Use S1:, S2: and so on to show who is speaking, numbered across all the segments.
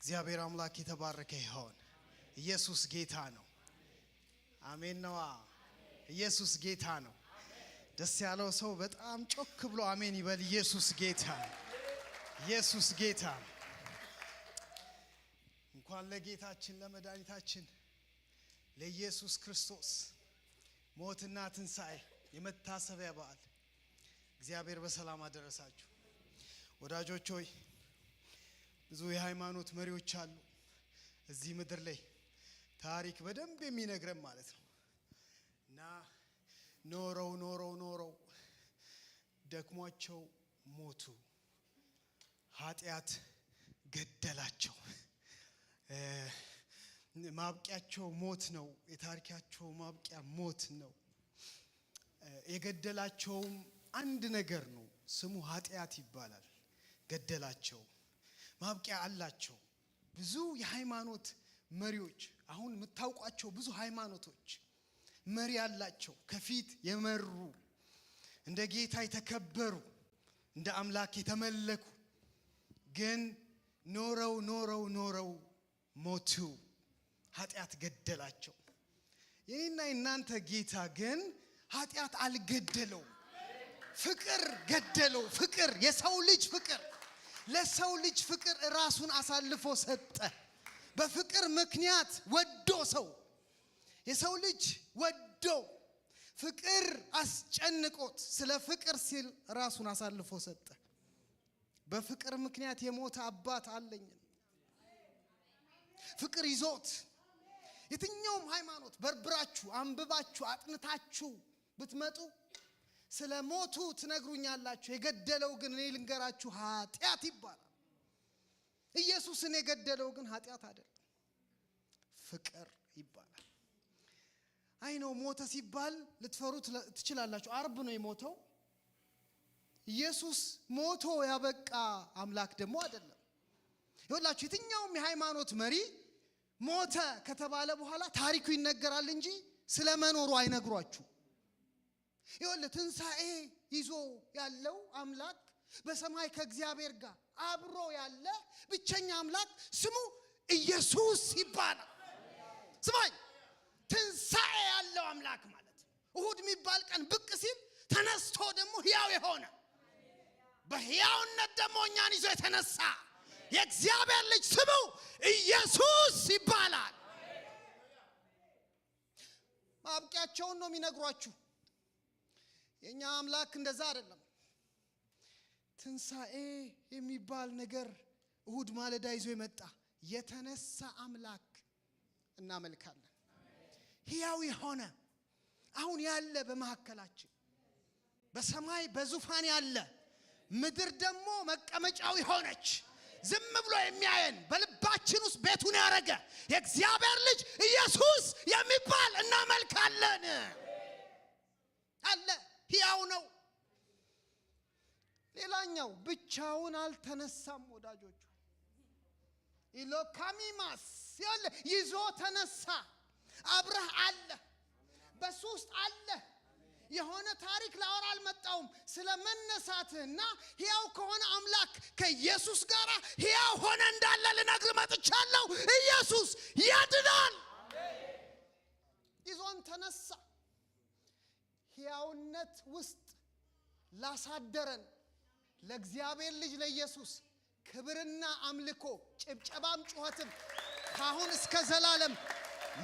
S1: እግዚአብሔር አምላክ የተባረከ ይሁን። ኢየሱስ ጌታ ነው። አሜን ነው። ኢየሱስ ጌታ ነው። ደስ ያለው ሰው በጣም ጮክ ብሎ አሜን ይበል። ኢየሱስ ጌታ ነው። ኢየሱስ ጌታ ነው። እንኳን ለጌታችን ለመድኃኒታችን ለኢየሱስ ክርስቶስ ሞትና ትንሣኤ የመታሰቢያ በዓል እግዚአብሔር በሰላም አደረሳችሁ። ወዳጆች ሆይ ብዙ የሃይማኖት መሪዎች አሉ እዚህ ምድር ላይ ታሪክ በደንብ የሚነግረን ማለት ነው። እና ኖረው ደክሟቸው ሞቱ። ኃጢአት ገደላቸው። ማብቂያቸው ሞት ነው። የታሪካቸው ማብቂያ ሞት ነው። የገደላቸውም አንድ ነገር ነው። ስሙ ኃጢአት ይባላል። ገደላቸው። ማብቂያ አላቸው። ብዙ የሃይማኖት መሪዎች አሁን የምታውቋቸው ብዙ ሃይማኖቶች መሪ አላቸው። ከፊት የመሩ እንደ ጌታ የተከበሩ እንደ አምላክ የተመለኩ ግን ኖረው ሞቱ። ኃጢአት ገደላቸው። የኔና የናንተ ጌታ ግን ኃጢአት አልገደለው፣ ፍቅር ገደለው። ፍቅር፣ የሰው ልጅ ፍቅር፣ ለሰው ልጅ ፍቅር ራሱን አሳልፎ ሰጠ። በፍቅር ምክንያት ወዶ ሰው የሰው ልጅ ወዶ ፍቅር አስጨንቆት ስለ ፍቅር ሲል ራሱን አሳልፎ ሰጠ። በፍቅር ምክንያት የሞተ አባት አለኝ። ፍቅር ይዞት የትኛውም ሃይማኖት በርብራችሁ አንብባችሁ አጥንታችሁ ብትመጡ ስለ ሞቱ ትነግሩኛላችሁ። የገደለው ግን እኔ ልንገራችሁ ኃጢአት ይባላል። ኢየሱስን የገደለው ግን ኃጢአት አይደለም፣ ፍቅር ይባላል። አይ ነው ሞተ ሲባል ልትፈሩት ትችላላችሁ። አርብ ነው የሞተው። ኢየሱስ ሞቶ ያበቃ አምላክ ደግሞ አይደለም። ይኸውላችሁ የትኛውም የሃይማኖት መሪ ሞተ ከተባለ በኋላ ታሪኩ ይነገራል እንጂ ስለ መኖሩ አይነግሯችሁ። ይኸውልህ ትንሣኤ ይዞ ያለው አምላክ በሰማይ ከእግዚአብሔር ጋር አብሮ ያለ ብቸኛ አምላክ ስሙ ኢየሱስ ይባላል። ስማኝ፣ ትንሣኤ ያለው አምላክ ማለት እሁድ የሚባል ቀን ብቅ ሲል ተነስቶ ደግሞ ሕያው የሆነ በሕያውነት ደግሞ እኛን ይዞ የተነሳ የእግዚአብሔር ልጅ ስሙ ኢየሱስ ይባላል። ማብቂያቸውን ነው የሚነግሯችሁ። የኛ አምላክ እንደዛ አይደለም። ትንሣኤ የሚባል ነገር እሁድ ማለዳ ይዞ የመጣ የተነሳ አምላክ እናመልካለን። ሕያው የሆነ አሁን ያለ በመካከላችን በሰማይ በዙፋን ያለ ምድር ደግሞ መቀመጫው የሆነች ዝም ብሎ የሚያየን በልባችን ውስጥ ቤቱን ያረገ የእግዚአብሔር ልጅ ኢየሱስ የሚባል እናመልካለን። አለ ሕያው ነው። ሌላኛው ብቻውን አልተነሳም ወዳጆቹ። ኢሎካሚማስ ያለ ይዞ ተነሳ። አብረህ አለ፣ በሱ ውስጥ አለ። የሆነ ታሪክ ላወራ አልመጣውም። ስለ መነሳትህና ሕያው ከሆነ አምላክ ከኢየሱስ ጋር ሕያው ሆነ እንዳለ ልነግር መጥቻለሁ። ኢየሱስ ያድናል። ይዞን ተነሳ። ሕያውነት ውስጥ ላሳደረን ለእግዚአብሔር ልጅ ለኢየሱስ ክብርና አምልኮ ጭብጨባም ጩኸትም ካሁን እስከ ዘላለም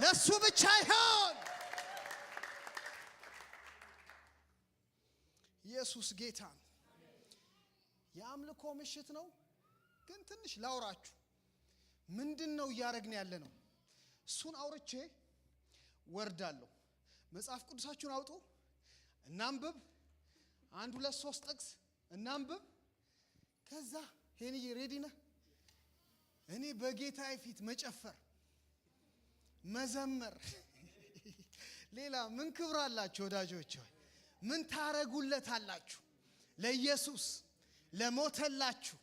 S1: ለሱ ብቻ ይሁን። ኢየሱስ ጌታ ነው። የአምልኮ ምሽት ነው። ግን ትንሽ ላውራችሁ ምንድነው እያረግን ያለ ነው። እሱን አውርቼ ወርዳለሁ። መጽሐፍ ቅዱሳችሁን አውጡ እናንብብ። 1 2 3 ጥቅስ እናንብብ። ከዛ ሄንዬ ሬዲ ነህ? እኔ በጌታዬ ፊት መጨፈር መዘመር ሌላ ምን ክብር አላችሁ ወዳጆች ሆይ? ምን ታረጉለታላችሁ? ለኢየሱስ ለሞተላችሁ፣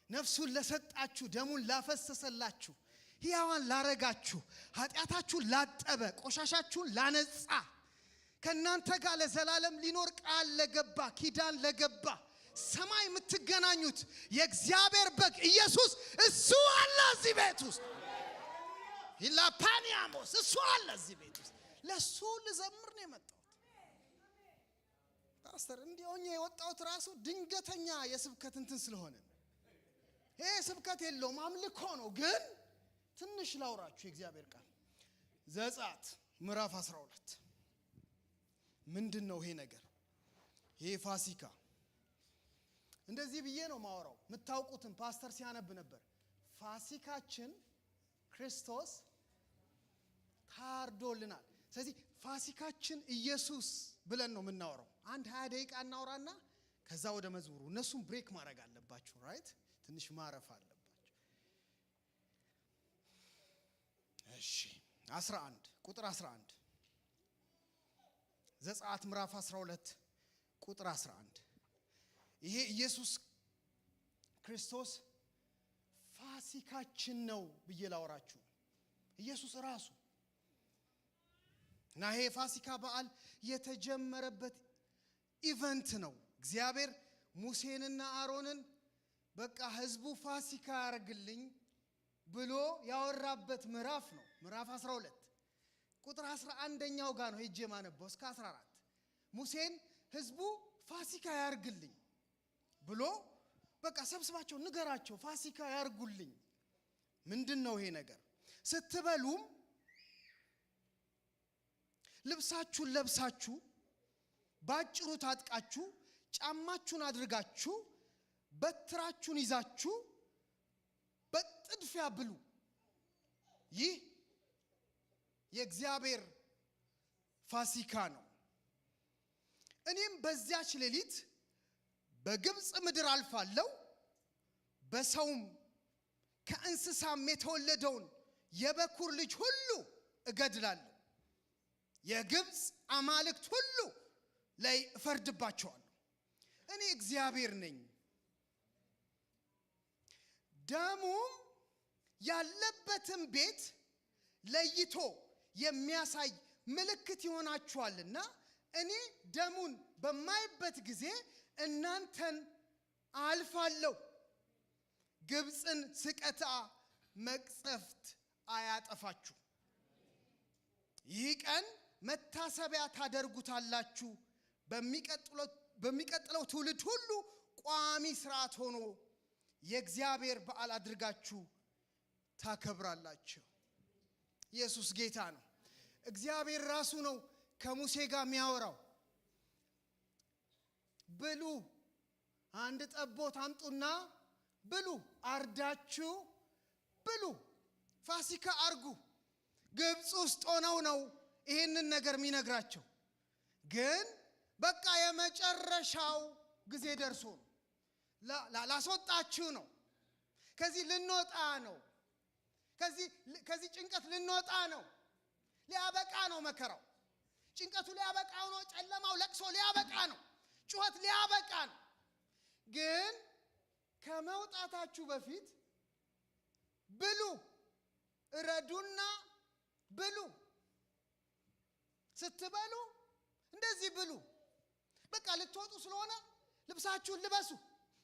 S1: ነፍሱን ለሰጣችሁ፣ ደሙን ላፈሰሰላችሁ፣ ሕያዋን ላረጋችሁ፣ ኃጢአታችሁን ላጠበ፣ ቆሻሻችሁን ላነጻ፣ ከናንተ ጋር ለዘላለም ሊኖር ቃል ለገባ፣ ኪዳን ለገባ ሰማይ የምትገናኙት የእግዚአብሔር በግ ኢየሱስ እሱ አለ እዚህ ቤት ውስጥ። ኢላፓኒያሞስ እሱ አለ እዚህ ቤት ውስጥ። ለሱ ልዘምር ነው የመጣሁት። ፓስተር እንዲሆኛ የወጣሁት ራሱ ድንገተኛ የስብከት እንትን ስለሆነ ይሄ ስብከት የለውም አምልኮ ነው። ግን ትንሽ ላውራችሁ የእግዚአብሔር ቃል ዘጸአት ምዕራፍ 12 ምንድነው ይሄ ነገር? ይሄ ፋሲካ እንደዚህ ብዬ ነው ማወራው። የምታውቁትን ፓስተር ሲያነብ ነበር። ፋሲካችን ክርስቶስ ታርዶልናል። ስለዚህ ፋሲካችን ኢየሱስ ብለን ነው የምናወራው። አንድ 20 ደቂቃ እናወራና ከዛ ወደ መዝሙሩ። እነሱም ብሬክ ማድረግ አለባችሁ፣ ራይት? ትንሽ ማረፍ አለባችሁ። እሺ 11 ቁጥር 11 ዘጸአት ምዕራፍ 12 ቁጥር 11 ይሄ ኢየሱስ ክርስቶስ ፋሲካችን ነው ብዬ ላወራችሁ። ኢየሱስ ራሱ እና ይሄ ፋሲካ በዓል የተጀመረበት ኢቨንት ነው። እግዚአብሔር ሙሴንና አሮንን በቃ ህዝቡ ፋሲካ ያርግልኝ ብሎ ያወራበት ምዕራፍ ነው። ምዕራፍ 12 ቁጥር 11ኛው ጋር ነው ሄጄ ማነበው እስከ 14 ሙሴን ህዝቡ ፋሲካ ያርግልኝ ብሎ በቃ ሰብስባቸው ንገራቸው ፋሲካ ያርጉልኝ። ምንድነው ይሄ ነገር? ስትበሉም ልብሳችሁን ለብሳችሁ ባጭሩ ታጥቃችሁ ጫማችሁን አድርጋችሁ በትራችሁን ይዛችሁ በጥድፊያ ብሉ። ይህ የእግዚአብሔር ፋሲካ ነው። እኔም በዚያች ሌሊት በግብጽ ምድር አልፋለሁ፣ በሰውም ከእንስሳም የተወለደውን የበኩር ልጅ ሁሉ እገድላለሁ። የግብጽ አማልክት ሁሉ ላይ እፈርድባቸዋለሁ። እኔ እግዚአብሔር ነኝ። ደሙም ያለበትን ቤት ለይቶ የሚያሳይ ምልክት ይሆናችኋልና እኔ ደሙን በማይበት ጊዜ እናንተን አልፋለሁ። ግብጽን ስቀታ መቅሰፍት አያጠፋችሁ። ይህ ቀን መታሰቢያ ታደርጉታላችሁ። በሚቀጥለው ትውልድ ሁሉ ቋሚ ሥርዓት ሆኖ የእግዚአብሔር በዓል አድርጋችሁ ታከብራላችሁ። ኢየሱስ ጌታ ነው። እግዚአብሔር ራሱ ነው ከሙሴ ጋር የሚያወራው። ብሉ፣ አንድ ጠቦት አምጡና ብሉ፣ አርዳችሁ ብሉ፣ ፋሲካ አርጉ። ግብጽ ውስጥ ሆነው ነው ይሄንን ነገር የሚነግራቸው። ግን በቃ የመጨረሻው ጊዜ ደርሶ ነው። ላስወጣችሁ ነው። ከዚህ ልንወጣ ነው። ከዚህ ጭንቀት ልንወጣ ነው። ሊያበቃ ነው መከራው። ጭንቀቱ ሊያበቃ ነው። ጨለማው ለቅሶ ሊያበቃ ነው። ጩኸት ሊያበቃ ነው። ግን ከመውጣታችሁ በፊት ብሉ፣ እረዱና ብሉ። ስትበሉ እንደዚህ ብሉ። በቃ ልትወጡ ስለሆነ ልብሳችሁን ልበሱ፣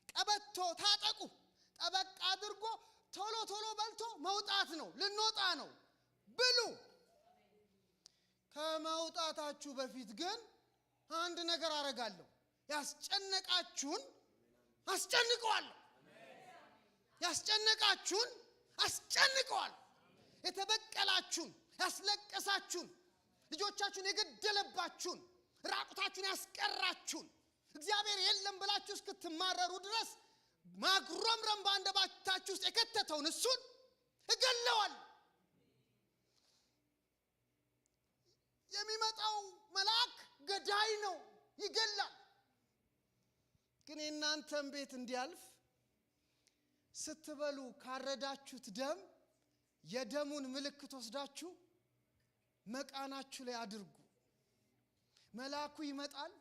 S1: ቀበቶ ታጠቁ። ጠበቅ አድርጎ ቶሎ ቶሎ በልቶ መውጣት ነው። ልንወጣ ነው። ብሉ። ከመውጣታችሁ በፊት ግን አንድ ነገር አረጋለሁ። ያስጨነቃችሁን አስጨንቀዋለሁ። ያስጨነቃችሁን አስጨንቀዋለሁ። የተበቀላችሁን፣ ያስለቀሳችሁን፣ ልጆቻችሁን የገደለባችሁን፣ ራቁታችሁን ያስቀራችሁን፣ እግዚአብሔር የለም ብላችሁ እስክትማረሩ ድረስ ማጉረምረም በአንደበታችሁ ውስጥ የከተተውን እሱን እገለዋለሁ። የሚመጣው መልአክ ገዳይ ነው፣ ይገላል። ግን የእናንተን ቤት እንዲያልፍ ስትበሉ ካረዳችሁት ደም የደሙን ምልክት ወስዳችሁ መቃናችሁ ላይ አድርጉ። መልአኩ ይመጣል፣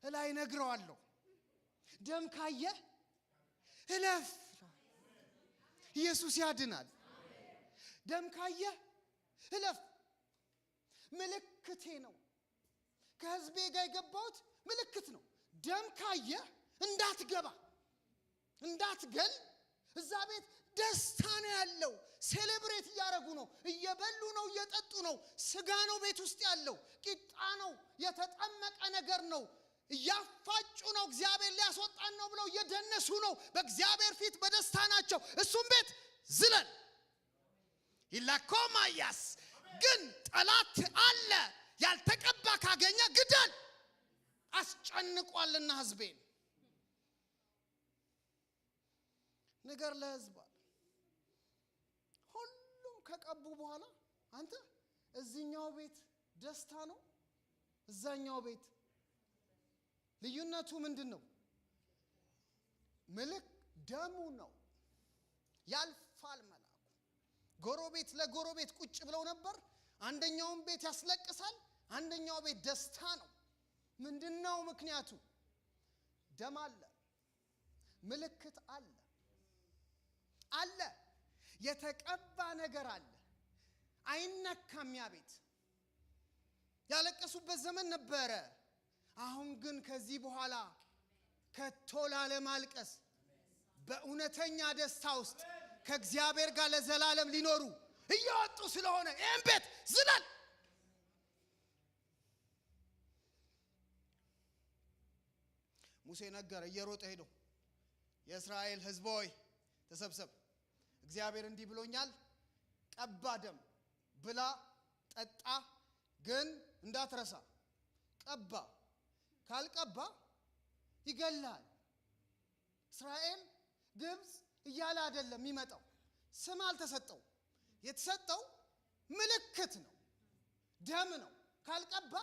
S1: እላይ ነግረዋለሁ። ደም ካየህ እለፍ። ኢየሱስ ያድናል። ደም ካየህ እለፍ። ምልክቴ ነው። ከህዝቤ ጋር የገባሁት ምልክት ነው። ደም ካየህ እንዳትገባ እንዳትገል እዛ ቤት ደስታ ነው ያለው። ሴሌብሬት እያደረጉ ነው፣ እየበሉ ነው፣ እየጠጡ ነው። ስጋ ነው ቤት ውስጥ ያለው፣ ቂጣ ነው፣ የተጠመቀ ነገር ነው። እያፋጩ ነው፣ እግዚአብሔር ሊያስወጣን ነው ብለው እየደነሱ ነው። በእግዚአብሔር ፊት በደስታ ናቸው። እሱም ቤት ዝለል ይላኮማያስ። ግን ጠላት አለ፣ ያልተቀባ ካገኘ ግደል። አስጨንቋልና ህዝቤን ነገር ለህዝብ ሁሉም ከቀቡ በኋላ አንተ እዚህኛው ቤት ደስታ ነው፣ እዛኛው ቤት ልዩነቱ ምንድነው? ምልክ ደሙ ነው። ያልፋል መልአኩ። ጎረቤት ለጎረቤት ቁጭ ብለው ነበር። አንደኛውን ቤት ያስለቅሳል፣ አንደኛው ቤት ደስታ ነው። ምንድነው ምክንያቱ? ደም አለ፣ ምልክት አለ አለ፣ የተቀባ ነገር አለ። አይነካም ያ ቤት። ያለቀሱበት ዘመን ነበረ። አሁን ግን ከዚህ በኋላ ከቶ ላለማልቀስ በእውነተኛ ደስታ ውስጥ ከእግዚአብሔር ጋር ለዘላለም ሊኖሩ እየወጡ ስለሆነ ይህን ቤት ዝለል። ሙሴ ነገረ፣ እየሮጠ ሄዶ የእስራኤል ሕዝብ ሆይ ተሰብሰብ፣ እግዚአብሔር እንዲህ ብሎኛል፣ ቀባ፣ ደም ብላ ጠጣ፣ ግን እንዳትረሳ ቀባ። ካልቀባ ይገላል። እስራኤል ግብፅ እያለ አይደለም የሚመጣው፣ ስም አልተሰጠው። የተሰጠው ምልክት ነው፣ ደም ነው። ካልቀባ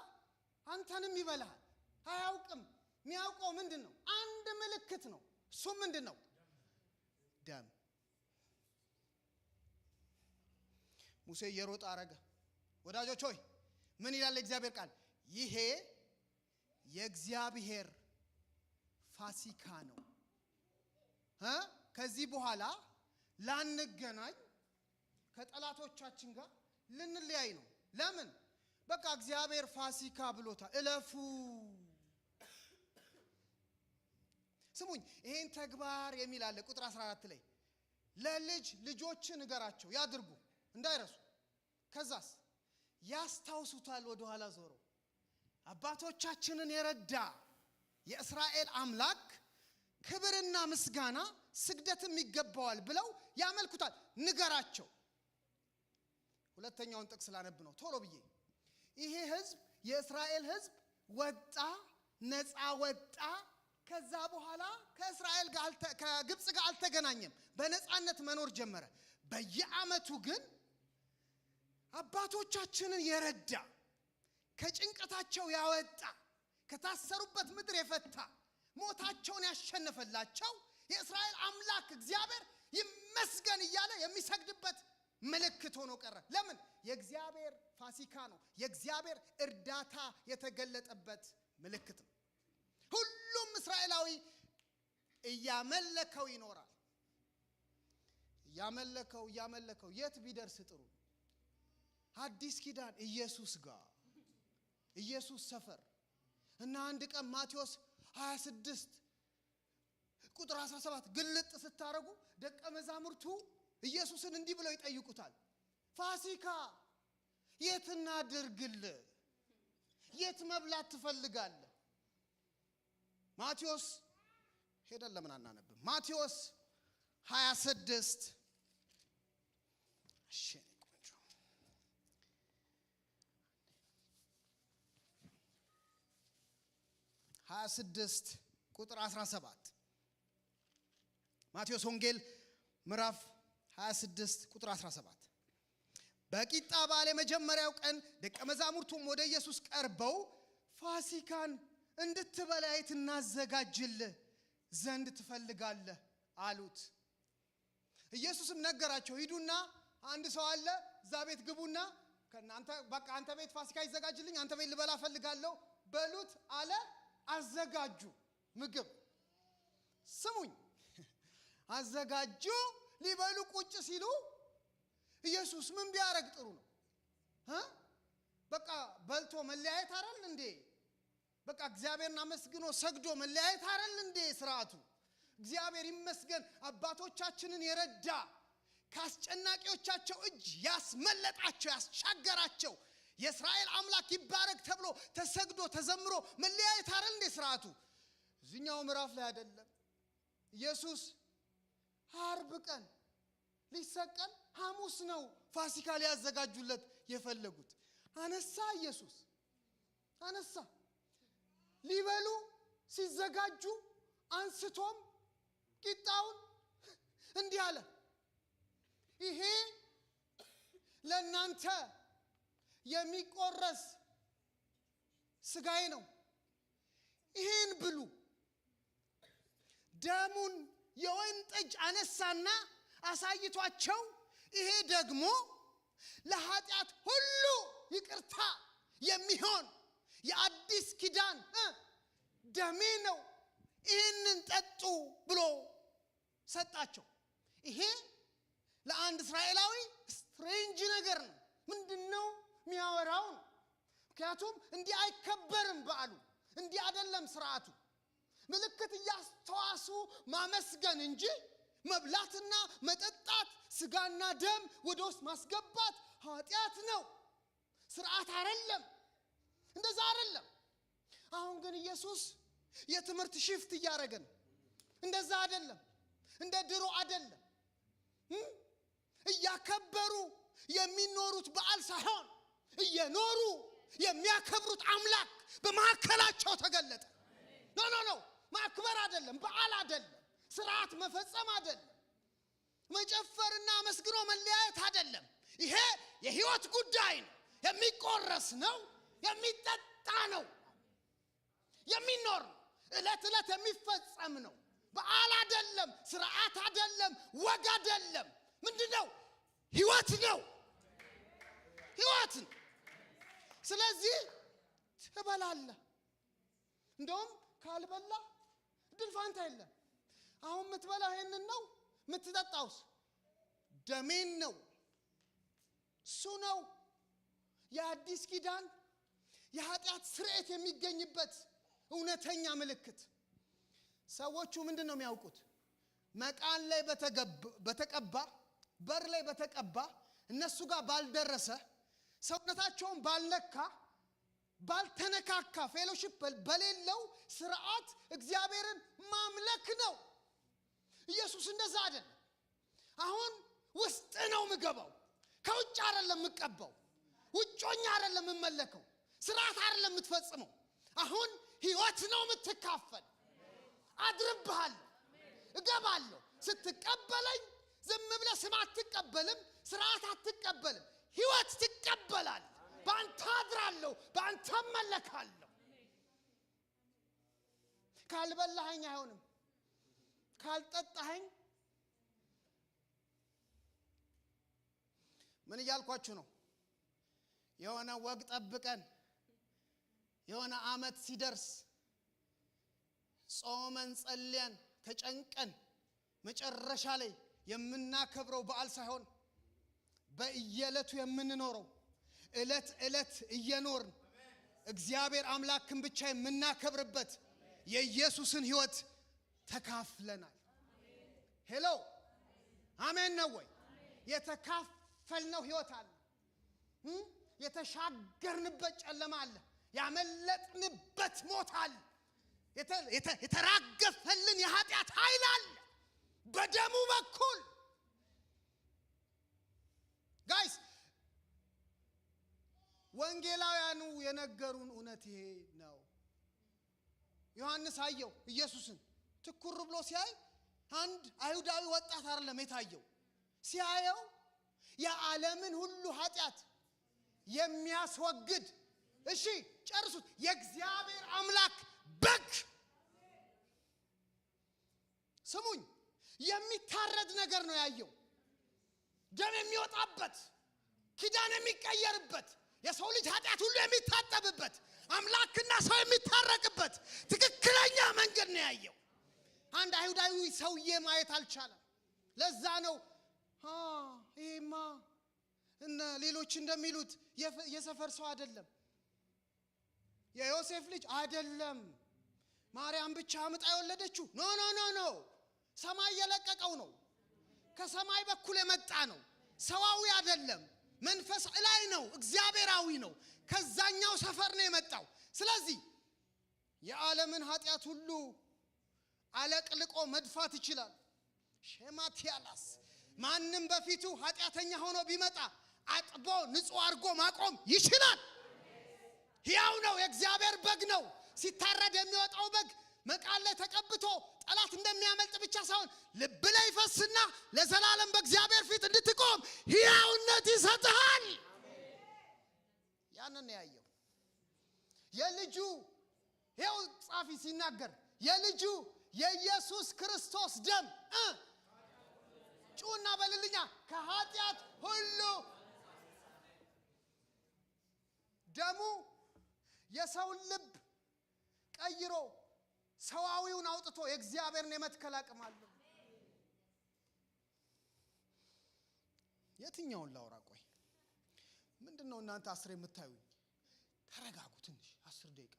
S1: አንተንም ይበላል። አያውቅም። የሚያውቀው ምንድን ነው? አንድ ምልክት ነው። እሱም ምንድን ነው? ደም። ሙሴ እየሮጠ አረገ። ወዳጆች ሆይ ምን ይላል እግዚአብሔር ቃል? ይሄ የእግዚአብሔር ፋሲካ ነው። ከዚህ በኋላ ላንገናኝ፣ ከጠላቶቻችን ጋር ልንለያይ ነው። ለምን? በቃ እግዚአብሔር ፋሲካ ብሎታል። እለፉ። ስሙኝ፣ ይሄን ተግባር የሚል አለ ቁጥር 14 ላይ። ለልጅ ልጆች ንገራቸው ያድርጉ እንዳይረሱ። ከዛስ ያስታውሱታል ወደ ኋላ ዞሮ። አባቶቻችንን የረዳ የእስራኤል አምላክ ክብርና ምስጋና ስግደትም ይገባዋል ብለው ያመልኩታል። ንገራቸው። ሁለተኛውን ጥቅስ ላነብ ነው ቶሎ ብዬ። ይሄ ህዝብ የእስራኤል ህዝብ ወጣ፣ ነፃ ወጣ። ከዛ በኋላ ከእስራኤል ጋር ከግብፅ ጋር አልተገናኘም፣ በነፃነት መኖር ጀመረ። በየዓመቱ ግን አባቶቻችንን የረዳ ከጭንቀታቸው ያወጣ ከታሰሩበት ምድር የፈታ ሞታቸውን ያሸነፈላቸው የእስራኤል አምላክ እግዚአብሔር ይመስገን እያለ የሚሰግድበት ምልክት ሆኖ ቀረ። ለምን? የእግዚአብሔር ፋሲካ ነው። የእግዚአብሔር እርዳታ የተገለጠበት ምልክት ነው። ሁሉም እስራኤላዊ እያመለከው ይኖራል። እያመለከው የት ቢደርስ ጥሩ? አዲስ ኪዳን ኢየሱስ ጋር፣ ኢየሱስ ሰፈር እና አንድ ቀን ማቴዎስ 26 ቁጥር 17 ግልጥ ስታረጉ ደቀ መዛሙርቱ ኢየሱስን እንዲህ ብለው ይጠይቁታል። ፋሲካ የት እናድርግልህ? የት መብላት ትፈልጋለህ? ማቴዎስ ሄደን ለምን አናነብም? ማቴዎስ 26 እሺ 26 ቁጥር 17 ማቴዎስ ወንጌል ምዕራፍ 26 ቁጥር 17 በቂጣ በዓል የመጀመሪያው ቀን ደቀ መዛሙርቱም ወደ ኢየሱስ ቀርበው ፋሲካን እንድትበላ የት እናዘጋጅልህ ዘንድ ትፈልጋለህ አሉት። ኢየሱስም ነገራቸው። ሂዱና አንድ ሰው አለ፣ እዛ ቤት ግቡና ከናንተ በቃ አንተ ቤት ፋሲካ ይዘጋጅልኝ፣ አንተ ቤት ልበላ ፈልጋለሁ በሉት አለ። አዘጋጁ ምግብ። ስሙኝ፣ አዘጋጁ። ሊበሉ ቁጭ ሲሉ ኢየሱስ ምን ቢያረግ ጥሩ ነው? በቃ በልቶ መለያየት አይደል እንዴ? በቃ እግዚአብሔርን አመስግኖ ሰግዶ መለያየት አይደል እንዴ ስርዓቱ? እግዚአብሔር ይመስገን አባቶቻችንን የረዳ ካስጨናቂዎቻቸው እጅ ያስመለጣቸው ያስሻገራቸው የእስራኤል አምላክ ይባረክ ተብሎ ተሰግዶ ተዘምሮ መለያየት አይደል እንዴ ስርዓቱ? እዚህኛው ምዕራፍ ላይ አይደለም። ኢየሱስ ዓርብ ቀን ሊሰቀል ሐሙስ ነው ፋሲካ ሊያዘጋጁለት የፈለጉት። አነሳ ኢየሱስ አነሳ። ሊበሉ ሲዘጋጁ አንስቶም ቂጣውን እንዲህ አለ፣ ይሄ ለእናንተ የሚቆረስ ስጋዬ ነው፣ ይሄን ብሉ። ደሙን የወይን ጠጅ አነሳና አሳይቷቸው፣ ይሄ ደግሞ ለኃጢአት ሁሉ ይቅርታ የሚሆን የአዲስ ኪዳን ደሜ ነው፣ ይህንን ጠጡ ብሎ ሰጣቸው። ይሄ ለአንድ እስራኤላዊ ስትሬንጅ ነገር ነው። ምንድነው የሚያወራው? ምክንያቱም እንዲህ አይከበርም በዓሉ፣ እንዲህ አይደለም ስርዓቱ። ምልክት እያስተዋሱ ማመስገን እንጂ መብላትና መጠጣት ስጋና ደም ወደ ውስጥ ማስገባት ኃጢአት ነው፣ ስርዓት አይደለም። እንደዛ አይደለም። አሁን ግን ኢየሱስ የትምህርት ሽፍት እያደረገ ነው። እንደዛ አይደለም፣ እንደ ድሮ አይደለም። እያከበሩ የሚኖሩት በዓል ሳይሆን እየኖሩ የሚያከብሩት አምላክ በመካከላቸው ተገለጠ። ኖ ማክበር አይደለም፣ በዓል አይደለም፣ ስርዓት መፈጸም አይደለም፣ መጨፈርና መስግኖ መለያየት አይደለም። ይሄ የህይወት ጉዳይ ነው። የሚቆረስ ነው፣ የሚጠጣ ነው፣ የሚኖር ነው፣ ዕለት ዕለት የሚፈጸም ነው። በዓል አይደለም፣ ስርዓት አይደለም፣ ወግ አይደለም። ምንድነው? ህይወት ነው፣ ህይወት ነው። ስለዚህ ትበላለህ። እንደውም ካልበላ ድል ፋንታ የለም። አሁን የምትበላው ይሄንን ነው፣ የምትጠጣውስ ደሜን ነው። እሱ ነው የአዲስ ኪዳን የኃጢአት ስርየት የሚገኝበት እውነተኛ ምልክት። ሰዎቹ ምንድን ነው የሚያውቁት? መቃን ላይ በተቀባ በር ላይ በተቀባ እነሱ ጋር ባልደረሰ ሰውነታቸውን ባልነካ ባልተነካካ ፌሎሺፕ በሌለው ስርዓት እግዚአብሔርን ማምለክ ነው። ኢየሱስ እንደዛ አይደለም። አሁን ውስጥ ነው ምገባው፣ ከውጭ አይደለም ምቀባው፣ ውጮኛ አይደለም መመለከው፣ ስርዓት አይደለም የምትፈጽመው። አሁን ህይወት ነው የምትካፈል። አድርብሃለሁ፣ እገባለሁ። ስትቀበለኝ ዝም ብለህ ስም አትቀበልም፣ ስርዓት አትቀበልም፣ ህይወት ትቀበላለህ። በአንተ አድራለሁ፣ በአንተ እመለካለሁ። ካልበላኸኝ አይሆንም፣ ካልጠጣኸኝ። ምን እያልኳችሁ ነው? የሆነ ወግ ጠብቀን የሆነ አመት ሲደርስ ጾመን ጸልየን ተጨንቀን መጨረሻ ላይ የምናከብረው በዓል ሳይሆን በየዕለቱ የምንኖረው ዕለት ዕለት እየኖርን እግዚአብሔር አምላክን ብቻ የምናከብርበት የኢየሱስን ህይወት ተካፍለናል። ሄሎ አሜን ነው ወይ? የተካፈልነው ህይወት አለ፣ የተሻገርንበት ጨለማ አለ፣ ያመለጥንበት ሞት አለ፣ የተራገፈልን የኃጢአት ኃይል አለ በደሙ በኩል። ጋይስ ወንጌላውያኑ የነገሩን እውነት ይሄ ነው። ዮሐንስ አየው ኢየሱስን ትኩር ብሎ ሲያይ አንድ አይሁዳዊ ወጣት አይደለም የታየው። ሲያየው የዓለምን ሁሉ ኃጢአት የሚያስወግድ እሺ ጨርሱት የእግዚአብሔር አምላክ በግ። ስሙኝ፣ የሚታረድ ነገር ነው ያየው። ደም የሚወጣበት፣ ኪዳን የሚቀየርበት፣ የሰው ልጅ ኃጢአት ሁሉ የሚታጠብበት፣ አምላክና ሰው የሚታረቅበት ትክክለኛ መንገድ ነው ያየው። አንድ አይሁዳዊ ሰውዬ ማየት አልቻለም። ለዛ ነው ይሄማ እና ሌሎች እንደሚሉት የሰፈር ሰው አይደለም፣ የዮሴፍ ልጅ አይደለም፣ ማርያም ብቻ አምጣ የወለደችው ኖ ሰማይ የለቀቀው ነው። ከሰማይ በኩል የመጣ ነው። ሰዋዊ አይደለም፣ መንፈስ ላይ ነው፣ እግዚአብሔራዊ ነው። ከዛኛው ሰፈር ነው የመጣው። ስለዚህ የዓለምን ኃጢአት ሁሉ አለቅልቆ መድፋት ይችላል። ሸማቲያላስ ማንም በፊቱ ኃጢአተኛ ሆኖ ቢመጣ አጥቦ ንጹህ አድርጎ ማቆም ይችላል። ሕያው ነው፣ የእግዚአብሔር በግ ነው። ሲታረድ የሚወጣው በግ መቃል ላይ ተቀብቶ ጠላት እንደሚያመልጥ ብቻ ሳይሆን ልብ ላይ ይፈስና ለዘላለም በእግዚአብሔር ፊት እንድትቆም ሕያውነት ይሰጥሃል። ያንን ያየው የልጁ ይኸው ጻፊ ሲናገር የልጁ የኢየሱስ ክርስቶስ ደም ጩና በልልኛ ከኃጢአት ሁሉ ደሙ የሰውን ልብ ቀይሮ ሰዋዊውን አውጥቶ የእግዚአብሔርን የመትከል አቅም አለው። የትኛውን ላውራ? ቆይ ምንድነው እናንተ 10 የምታዩኝ? ተረጋጉ ትንሽ 10 ደቂቃ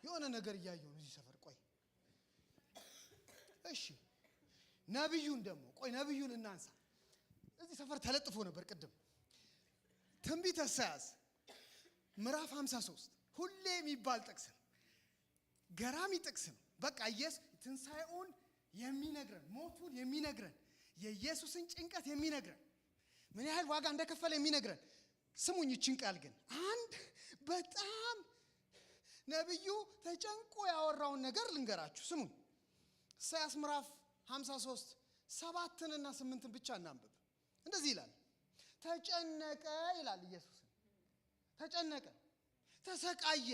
S1: የሆነ ነገር እያየሁ ነው እዚህ ሰፈር። ቆይ እሺ ነብዩን ደግሞ ቆይ ነብዩን እናንሳ። እዚህ ሰፈር ተለጥፎ ነበር ቅድም ትንቢተ ኢሳይያስ ምዕራፍ 53 ሁሌ የሚባል ጥቅስ ነው። ገራሚ ጥቅስ ነው። በቃ ኢየሱስ ትንሣኤውን የሚነግረን፣ ሞቱን የሚነግረን፣ የኢየሱስን ጭንቀት የሚነግረን፣ ምን ያህል ዋጋ እንደከፈለ የሚነግረን። ስሙኝ ይህችን ቃል ግን አንድ በጣም ነብዩ ተጨንቆ ያወራውን ነገር ልንገራችሁ። ስሙኝ። ኢሳይያስ ምዕራፍ 53 7 እና 8 ብቻ እናንብብ። እንደዚህ ይላል። ተጨነቀ ይላል ኢየሱስ። ተጨነቀ፣ ተሰቃየ፣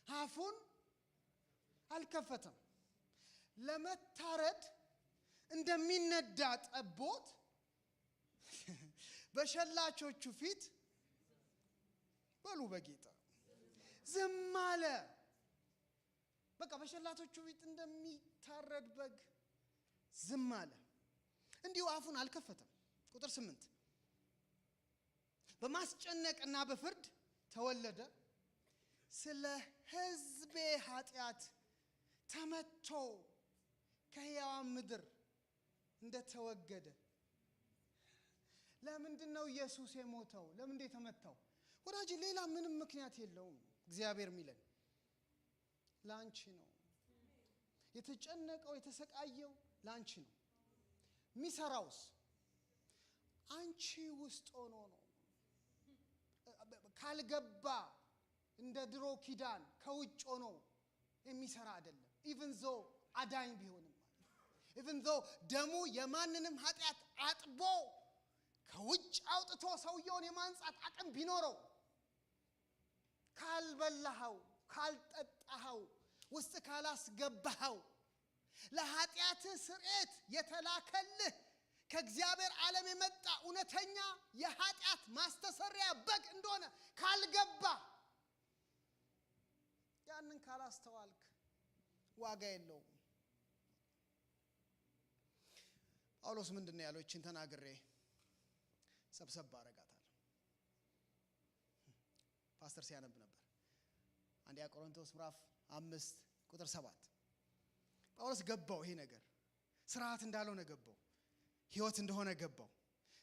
S1: አፉን አልከፈተም። ለመታረድ እንደሚነዳ ጠቦት በሸላቾቹ ፊት በሉ በጌታ ዝም አለ። በቃ በሸላቾቹ ፊት እንደሚታረድ በግ ዝም አለ። እንዲሁ አፉን አልከፈተም። ቁጥር 8 በማስጨነቅና በፍርድ ተወለደ፣ ስለ ሕዝቤ ኃጢአት ተመቶ ከሕያዋን ምድር እንደተወገደ። ለምንድን ነው ኢየሱስ የሞተው? ለምን የተመታው? ወዳጅ ሌላ ምንም ምክንያት የለውም። እግዚአብሔር የሚለን ላንቺ ነው። የተጨነቀው የተሰቃየው ላንቺ ነው። የሚሰራውስ አንቺ ውስጥ ሆኖ ነው። ካልገባ እንደ ድሮ ኪዳን ከውጭ ሆኖ የሚሰራ አይደለም። ኢቭን ዞ አዳኝ ቢሆንም ኢቭን ዞ ደሙ የማንንም ኃጢአት አጥቦ ከውጭ አውጥቶ ሰውየውን የማንጻት አቅም ቢኖረው ካልበላኸው፣ ካልጠጣኸው፣ ውስጥ ካላስገባኸው ለኃጢአት ስርየት የተላከልህ ከእግዚአብሔር ዓለም የመጣ እውነተኛ የኃጢአት ማስተሰሪያ በግ እንደሆነ ካልገባ፣ ያንን ካላስተዋልክ ዋጋ የለውም። ጳውሎስ ምንድነው ያለው? እቺን ተናግሬ ሰብሰብ አረጋታለሁ። ፓስተር ሲያነብ ነበር አንደኛ ቆሮንቶስ ምዕራፍ 5 ቁጥር 7 ጳውሎስ ገባው ይሄ ነገር ስርዓት እንዳልሆነ ገባው፣ ሕይወት እንደሆነ ገባው።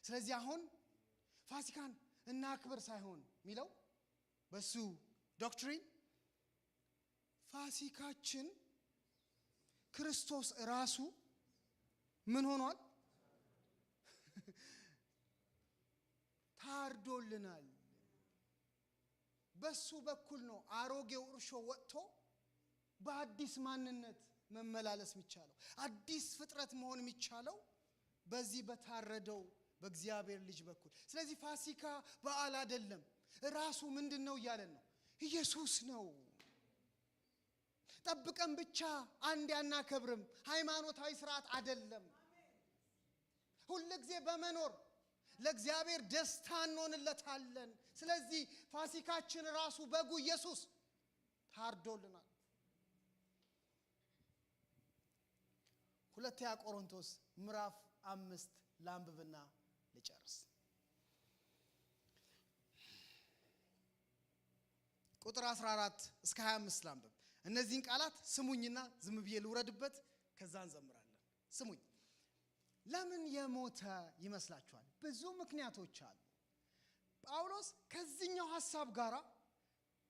S1: ስለዚህ አሁን ፋሲካን እናክብር ሳይሆን የሚለው በሱ ዶክትሪን ፋሲካችን ክርስቶስ ራሱ ምን ሆኗል? ታርዶልናል። በሱ በኩል ነው አሮጌው እርሾ ወጥቶ በአዲስ ማንነት መመላለስ የሚቻለው፣ አዲስ ፍጥረት መሆን የሚቻለው በዚህ በታረደው በእግዚአብሔር ልጅ በኩል። ስለዚህ ፋሲካ በዓል አይደለም። ራሱ ምንድነው እያለን ነው? ኢየሱስ ነው። ጠብቀን ብቻ አንድ ያናከብርም ሃይማኖታዊ ስርዓት አይደለም። ሁሉ ጊዜ በመኖር ለእግዚአብሔር ደስታ እንሆንለታለን። ስለዚህ ፋሲካችን ራሱ በጉ ኢየሱስ ታርዶልናል። ሁለተኛ ቆሮንቶስ ምዕራፍ 5 ላንብብና ልጨርስ። ቁጥር 14 እስከ 25 ላንብብ። እነዚህን ቃላት ስሙኝና ዝም ብዬ ልውረድበት፣ ከዛ እንዘምራለን። ስሙኝ። ለምን የሞተ ይመስላችኋል? ብዙ ምክንያቶች አሉ። ጳውሎስ ከዚህኛው ሐሳብ ጋራ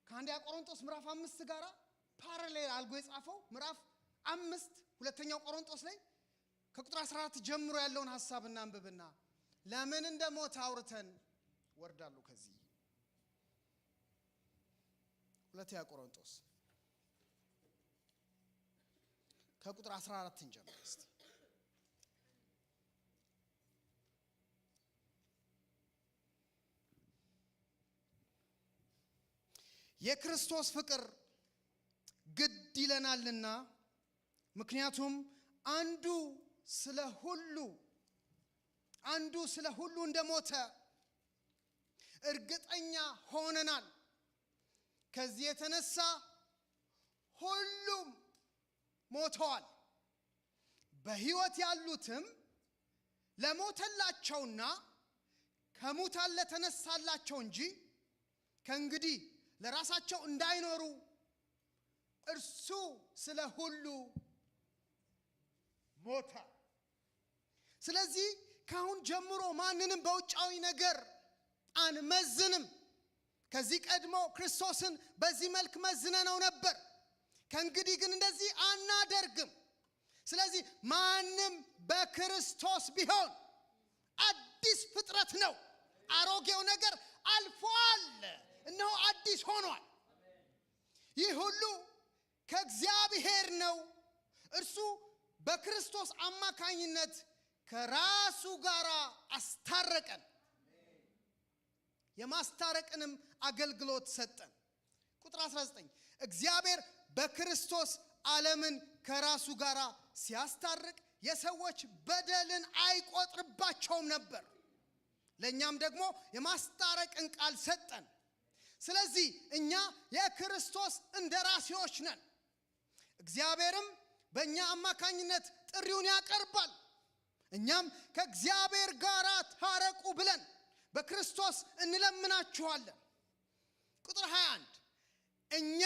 S1: ከአንደኛ ቆሮንቶስ ምዕራፍ 5 ጋራ ፓራሌል አልጎ የጻፈው ምዕራፍ 5 ሁለተኛው ቆሮንቶስ ላይ ከቁጥር 14 ጀምሮ ያለውን ሐሳብ እናንብብና ለምን እንደሞተ አውርተን ወርዳለሁ። ከዚህ ሁለተኛ ቆሮንቶስ ከቁጥር 14 እንጀምር እስቲ። የክርስቶስ ፍቅር ግድ ይለናልና፣ ምክንያቱም አንዱ ስለ ሁሉ እንደሞተ እርግጠኛ ሆነናል። ከዚህ የተነሳ ሁሉም ሞተዋል። በሕይወት ያሉትም ለሞተላቸውና ከሙታን ለተነሳላቸው እንጂ ከእንግዲህ ለራሳቸው እንዳይኖሩ እርሱ ስለ ሁሉ ሞተ። ስለዚህ ካሁን ጀምሮ ማንንም በውጫዊ ነገር አንመዝንም። ከዚህ ቀድሞ ክርስቶስን በዚህ መልክ መዝነነው ነበር። ከእንግዲህ ግን እንደዚህ አናደርግም። ስለዚህ ማንም በክርስቶስ ቢሆን አዲስ ፍጥረት ነው። አሮጌው ነገር አልፏል፣ እነሆ አዲስ ሆኗል። ይህ ሁሉ ከእግዚአብሔር ነው። እርሱ በክርስቶስ አማካኝነት ከራሱ ጋር አስታረቀን፣ የማስታረቅንም አገልግሎት ሰጠን። ቁጥር 19 እግዚአብሔር በክርስቶስ ዓለምን ከራሱ ጋር ሲያስታርቅ የሰዎች በደልን አይቆጥርባቸውም ነበር። ለእኛም ደግሞ የማስታረቅን ቃል ሰጠን። ስለዚህ እኛ የክርስቶስ እንደራሴዎች ነን። እግዚአብሔርም በእኛ አማካኝነት ጥሪውን ያቀርባል። እኛም ከእግዚአብሔር ጋር ታረቁ ብለን በክርስቶስ እንለምናችኋለን። ቁጥር 21 እኛ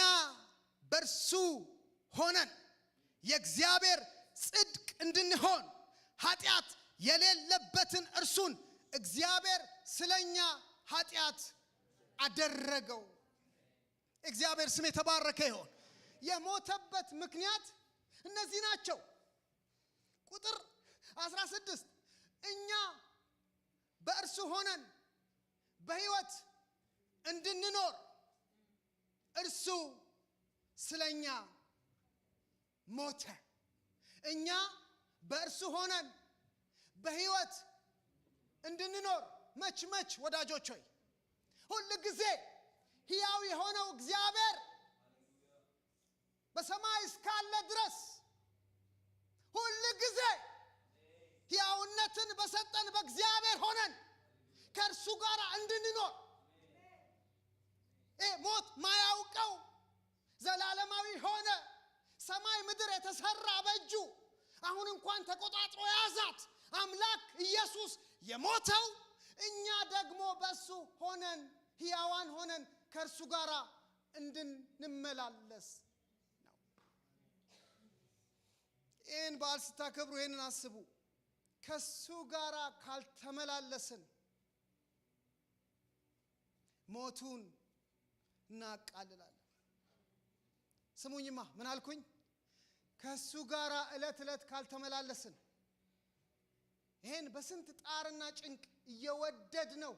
S1: በእርሱ ሆነን የእግዚአብሔር ጽድቅ እንድንሆን ኃጢአት የሌለበትን እርሱን እግዚአብሔር ስለኛ ኃጢአት አደረገው። እግዚአብሔር ስም የተባረከ ይሁን። የሞተበት ምክንያት እነዚህ ናቸው። ቁጥር 16 እኛ በእርሱ ሆነን በሕይወት እንድንኖር እርሱ ስለኛ ሞተ። እኛ በእርሱ ሆነን በሕይወት እንድንኖር መች ወዳጆች ሆይ ሁል ጊዜ ሕያው የሆነው እግዚአብሔር በሰማይ እስካለ ድረስ ሁል ጊዜ ሕያውነትን በሰጠን በእግዚአብሔር ሆነን ከእርሱ ጋር እንድንኖር ሞት ማያውቀው ዘላለማዊ ሆነ ሰማይ ምድር የተሰራ በእጁ አሁን እንኳን ተቆጣጥሮ ያዛት አምላክ ኢየሱስ የሞተው እኛ ደግሞ በሱ ሆነን ሕያዋን ሆነን ከእርሱ ጋር እንድንመላለስ ነው። ይህን በዓል ስታከብሩ ይህንን አስቡ። ከሱ ጋር ካልተመላለስን ሞቱን እናቃልላለን። ስሙኝማ፣ ምን አልኩኝ? ከሱ ጋር ዕለት ዕለት ካልተመላለስን ይሄን በስንት ጣርና ጭንቅ እየወደድ ነው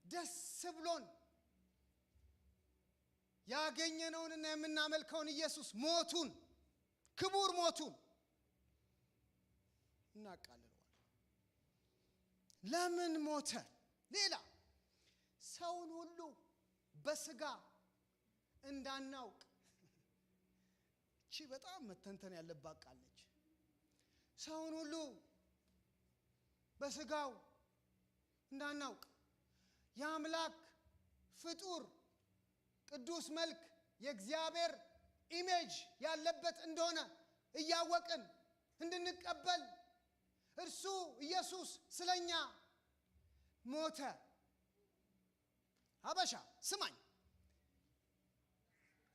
S1: ደስ ብሎን ያገኘነውንና የምናመልከውን ኢየሱስ ሞቱን ክቡር ሞቱን እናቃልለዋል። ለምን ሞተ? ሌላ ሰውን ሁሉ በስጋ እንዳናውቅ። እቺ በጣም መተንተን ያለባት ቃል ነች። ሰውን ሁሉ በስጋው እንዳናውቅ የአምላክ ፍጡር ቅዱስ መልክ የእግዚአብሔር ኢሜጅ ያለበት እንደሆነ እያወቅን እንድንቀበል እርሱ ኢየሱስ ስለኛ ሞተ። ሀበሻ ስማኝ፣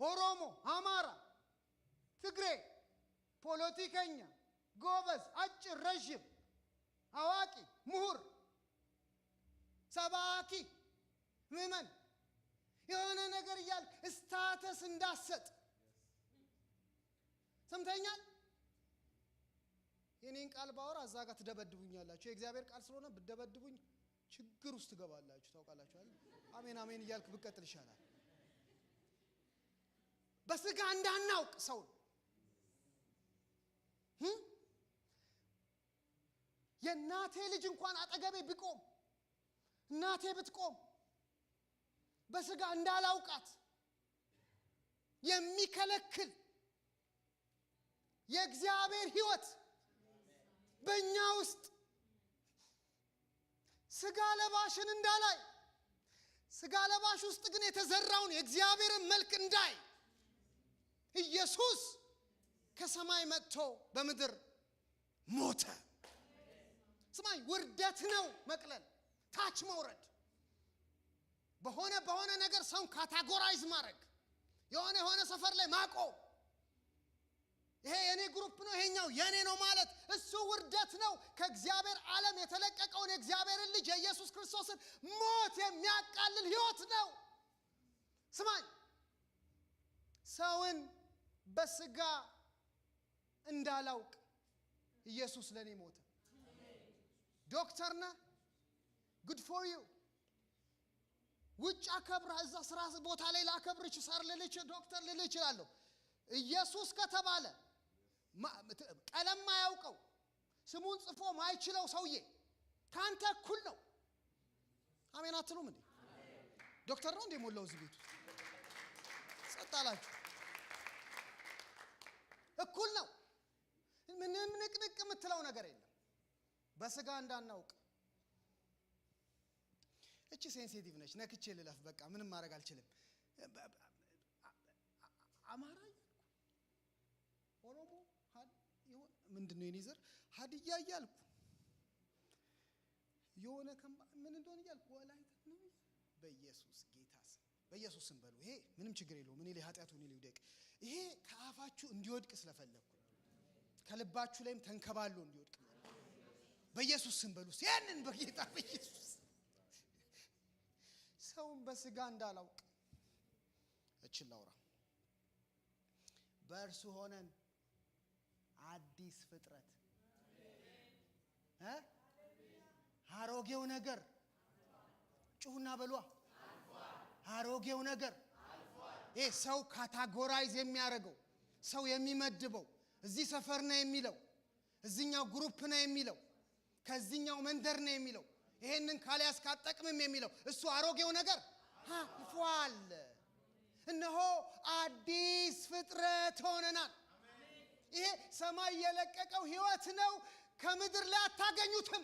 S1: ኦሮሞ፣ አማራ፣ ትግሬ፣ ፖለቲከኛ፣ ጎበዝ፣ አጭር፣ ረዥም፣ አዋቂ፣ ምሁር፣ ሰባኪ፣ ምዕመን የሆነ ነገር እያልክ ስታተስ እንዳሰጥ ሰምተኛል። የኔን ቃል ባወራ እዛ ጋር ትደበድቡኛላችሁ። የእግዚአብሔር ቃል ስለሆነ ብትደበድቡኝ ችግር ውስጥ ትገባላችሁ። ታውቃላችሁ አይደል? አሜን አሜን እያልክ ብቀጥል ይሻላል። በስጋ እንዳናውቅ ሰው የእናቴ ልጅ እንኳን አጠገቤ ቢቆም እናቴ ብትቆም በስጋ እንዳላውቃት የሚከለክል የእግዚአብሔር ሕይወት በእኛ ውስጥ ስጋ ለባሽን እንዳላይ ስጋ ለባሽ ውስጥ ግን የተዘራውን የእግዚአብሔርን መልክ እንዳይ ኢየሱስ ከሰማይ መጥቶ በምድር ሞተ። ስማኝ፣ ውርደት ነው መቅለል፣ ታች መውረድ፣ በሆነ ነገር ሰውን ካታጎራይዝ ማድረግ፣ የሆነ ሰፈር ላይ ማቆም፣ ይሄ የኔ ግሩፕ ነው ይሄኛው የኔ ነው ማለት እሱ ውርደት ነው። ከእግዚአብሔር ዓለም የተለቀቀውን የእግዚአብሔርን ልጅ የኢየሱስ ክርስቶስን ሞት የሚያቃልል ሕይወት ነው። ስማኝ፣ ሰውን በስጋ እንዳላውቅ ኢየሱስ ለኔ ሞተ። ዶክተር ነህ፣ ጉድ ፎር ዩ። ውጭ አከብራ እዛ ስራ ቦታ ላይ ላከብርች ሰር ልልች ዶክተር ልልች እችላለሁ። ኢየሱስ ከተባለ ቀለም ማያውቀው ስሙን ጽፎ ማይችለው ሰውዬ ካንተ እኩል ነው። አሜን አትሉም እንዴ? ዶክተር ነው እንዴ ሞላው እዚህ ቤት ጸጣላችሁ? እኩል ነው። ምንም ንቅንቅ የምትለው ነገር የለም። በስጋ እንዳናውቅ። እቺ ሴንሲቲቭ ነች፣ ነክቼ ልለፍ በቃ ምንም ማድረግ አልችልም። አማራ ኦሮሞ ምንድነው የኔ ዘር ሀዲያ እያልኩ የሆነ ምን እንደሆነ እያልኩ ወላይታ ነው። በኢየሱስ ጌታ ስም በኢየሱስ ስም በሉ። ይሄ ምንም ችግር የለውም። እኔ ላይ ኃጢአቱ እኔ ላይ ይውደቅ። ይሄ ከአፋችሁ እንዲወድቅ ስለፈለኩ ከልባችሁ ላይም ተንከባሎ እንዲወድቅ በኢየሱስ ስም በሉ። ያንን በጌታ በኢየሱስ ሰውን በስጋ እንዳላውቅ እችላውራ በእርሱ ሆነን አዲስ ፍጥረት አሮጌው ነገር ጩሁና በሏ አሮጌው ነገር ይሄ ሰው ካታጎራይዝ የሚያደርገው ሰው የሚመድበው እዚህ ሰፈር ነው የሚለው እዚህኛው ግሩፕ ነው የሚለው ከዚህኛው መንደር ነው የሚለው ይሄንን ካልያዝክ አትጠቅምም የሚለው እሱ አሮጌው ነገር አልፏል። እነሆ አዲስ ፍጥረት ሆነናል። ይሄ ሰማይ የለቀቀው ሕይወት ነው። ከምድር ላይ አታገኙትም።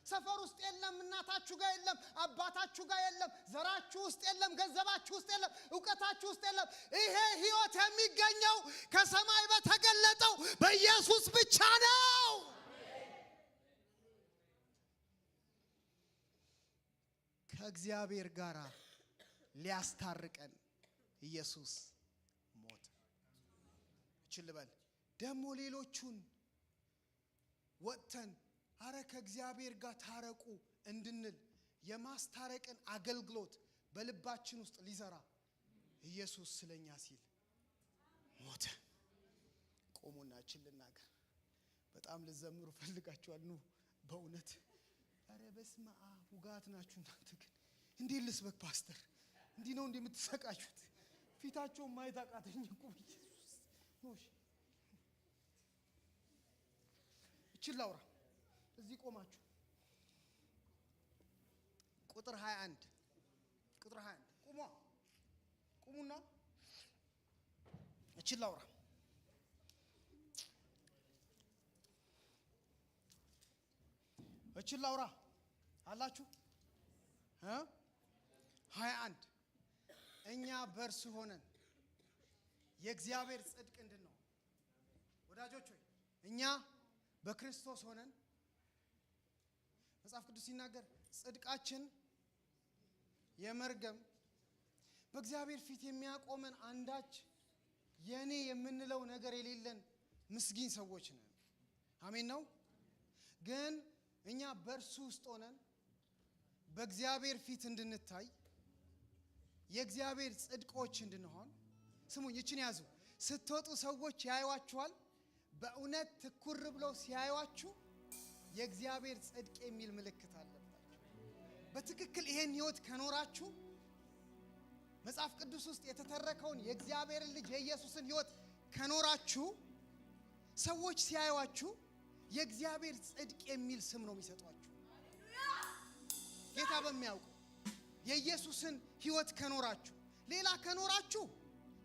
S1: ሰፈር ውስጥ የለም፣ እናታችሁ ጋር የለም፣ አባታችሁ ጋር የለም፣ ዘራችሁ ውስጥ የለም፣ ገንዘባችሁ ውስጥ የለም፣ ዕውቀታችሁ ውስጥ የለም። ይሄ ሕይወት የሚገኘው ከሰማይ በተገለጠው በኢየሱስ ብቻ ነው። ከእግዚአብሔር ጋር ሊያስታርቀን ኢየሱስ ሞተ። እችልበል ደግሞ ሌሎቹን ወጥተን አረ ከእግዚአብሔር ጋር ታረቁ እንድንል የማስታረቅን አገልግሎት በልባችን ውስጥ ሊዘራ ኢየሱስ ስለኛ ሲል ሞተ። ቆሙና እችልናገር በጣም ልዘምሩ ፈልጋችኋል። ኑ በእውነት አረ በስመ አብ ውጋት ናችሁ እናንተ። ግን እንዴት ልስበክ ፓስተር? እንዲህ ነው እንደምትሰቃችሁት? ፊታቸው ማየት አቃተኝ እኮ ኢየሱስ ኖሽ እችላውራ እዚህ ቆማችሁ ቁጥር 21 ቁሙና እችላውራ እችላውራ አላችሁ 21 እኛ በእርሱ ሆነን የእግዚአብሔር ጽድቅ እንድንሆን ወዳጆች ሆይ እኛ በክርስቶስ ሆነን መጽሐፍ ቅዱስ ሲናገር ጽድቃችን የመርገም በእግዚአብሔር ፊት የሚያቆመን አንዳች የኔ የምንለው ነገር የሌለን ምስኪን ሰዎች ነን። አሜን ነው። ግን እኛ በእርሱ ውስጥ ሆነን በእግዚአብሔር ፊት እንድንታይ የእግዚአብሔር ጽድቆች እንድንሆን ስሙኝ፣ እችን ያዙ። ስትወጡ ሰዎች ያዩዋችኋል። በእውነት ትኩር ብለው ሲያዩዋችሁ የእግዚአብሔር ጽድቅ የሚል ምልክት አለባችሁ። በትክክል ይሄን ህይወት ከኖራችሁ መጽሐፍ ቅዱስ ውስጥ የተተረከውን የእግዚአብሔርን ልጅ የኢየሱስን ህይወት ከኖራችሁ ሰዎች ሲያዩዋችሁ የእግዚአብሔር ጽድቅ የሚል ስም ነው የሚሰጧችሁ። ጌታ በሚያውቁ የኢየሱስን ህይወት ከኖራችሁ፣ ሌላ ከኖራችሁ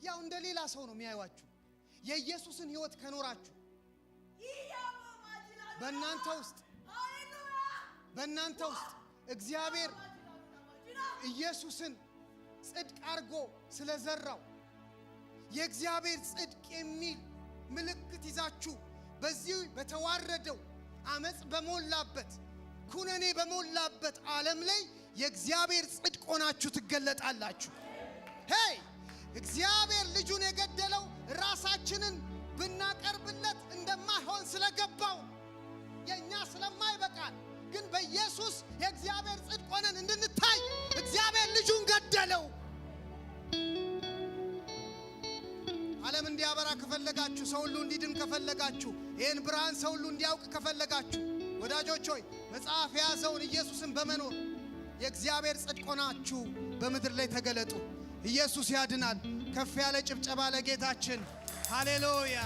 S1: ያው እንደ ሌላ ሰው ነው የሚያዩዋችሁ። የኢየሱስን ህይወት ከኖራችሁ በእናንተ ውስጥ እግዚአብሔር ኢየሱስን ጽድቅ አድርጎ ስለዘራው የእግዚአብሔር ጽድቅ የሚል ምልክት ይዛችሁ በዚህ በተዋረደው አመጽ በሞላበት ኩነኔ በሞላበት ዓለም ላይ የእግዚአብሔር ጽድቅ ሆናችሁ ትገለጣላችሁ። ሄይ እግዚአብሔር ልጁን የገደለው ራሳችንን ብናቀርብለት እንደማይሆን ስለገባው የኛ ስለማይበቃል፣ ግን በኢየሱስ የእግዚአብሔር ጽድቅ ሆነን እንድንታይ እግዚአብሔር ልጁን ገደለው። ዓለም እንዲያበራ ከፈለጋችሁ፣ ሰው ሁሉ እንዲድን ከፈለጋችሁ፣ ይህን ብርሃን ሰው ሁሉ እንዲያውቅ ከፈለጋችሁ ወዳጆች ሆይ መጽሐፍ የያዘውን ኢየሱስን በመኖር የእግዚአብሔር ጽድቅ ሆናችሁ በምድር ላይ ተገለጡ። ኢየሱስ ያድናል። ከፍ ያለ ጭብጨባ ለጌታችን። ሃሌሉያ።